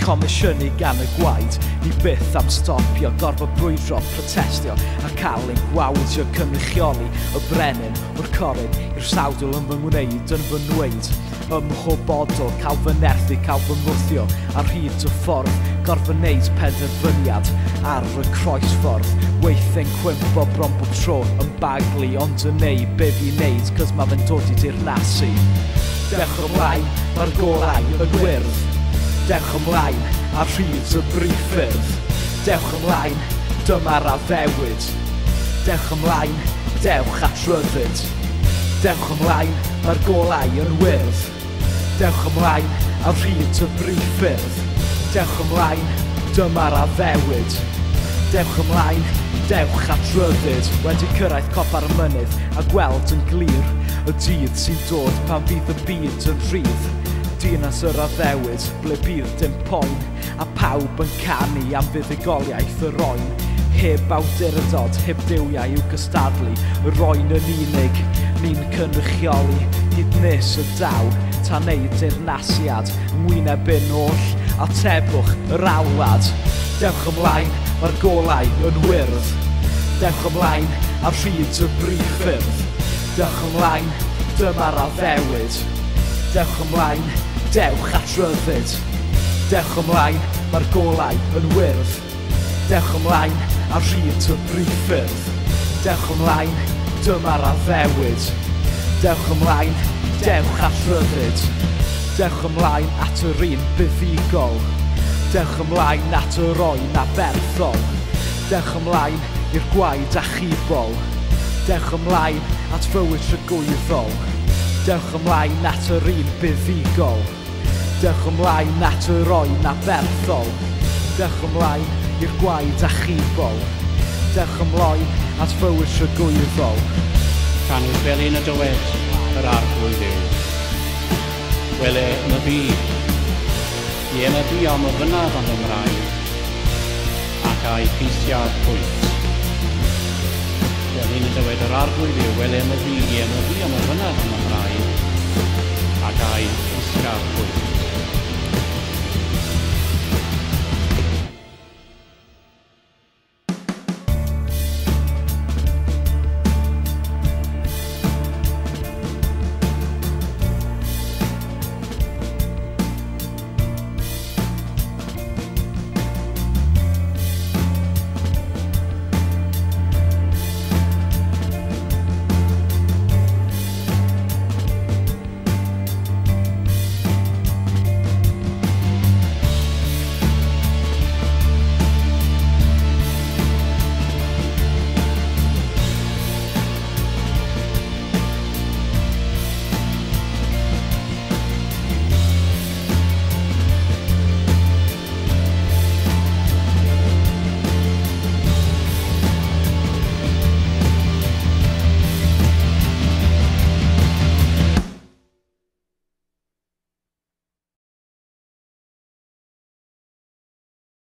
comisiynu gan y gwaed, ni byth am stopio, gorfod brwydro, protestio, a cael ein gwawdio cynrychioli y brenin o'r corid i'r sawdl yn fy ngwneud yn fy nweud. Ymchwbodol, cael fy nerthu, cael fy mwthio, ar hyd y ffordd, gorfod wneud penderfyniad ar y croesffordd. Weithio'n cwympo bron bob tro yn baglu, ond yn neud be fi wneud, cos mae fe'n dod i dirnasu. Dewch ymlaen, mae'r gorau yn wyrdd. Dewch ymlaen, ar hyd y brifyrdd. Dewch ymlaen, dyma'r Addewid. Dewch ymlaen, dewch at ryddid. Dewch ymlaen, mae'r golau yn wyrdd. Dewch ymlaen, ar hyd y brifyrdd. Dewch ymlaen, dyma'r Addewid. Dewch ymlaen, dewch at ryddid. Wedi cyrraedd copa'r mynydd a gweld yn glir y dydd sy'n dod pan fydd y byd yn rhydd. Dinas yr Addewid, ble bydd dim poen, a pawb yn canu am fuddugoliaeth yr oen. Heb awdurdod, heb diwiau i'w gystadlu, yr oen yn unig, ni'n cynrychioli, hyd nes y daw, ta neud dirnasiad, ngwyneb yn oll, a tebwch yr awlad. Dewch ymlaen, mae'r golau yn wyrdd. Dewch ymlaen, ar hyd y brifyrdd. Dewch ymlaen, dyma'r Addewid. Dewch ymlaen, dewch at ryddid. Dewch ymlaen, mae'r golau yn wyrdd. Dewch ymlaen, ar hyd y brifyrdd. Dewch ymlaen, dyma'r Addewid. Dewch ymlaen, dewch at ryddid. Dewch ymlaen at yr un buddigol. Dewch ymlaen at yr oen aberthol. Dewch ymlaen i'r gwaed achubol. Dewch ymlaen at fywyd trygwyddol. Dewch ymlaen at yr un buddigol. Dewch ymlaen at yr oen aberthol. Dewch ymlaen i'r gwaed achubol. Dewch ymlaen at fywyd trygwyddol. Can i fel un y dywed yr arglwydd yw. Wele yn y byd. I yn y byd am y fynaf am ymraen. Ac a'i pisiad pwynt. Fel un y dywed yr arglwydd yw. Wele yn y byd. I yn y byd am y fynaf am ymraen. Ac a'i pisiad pwynt.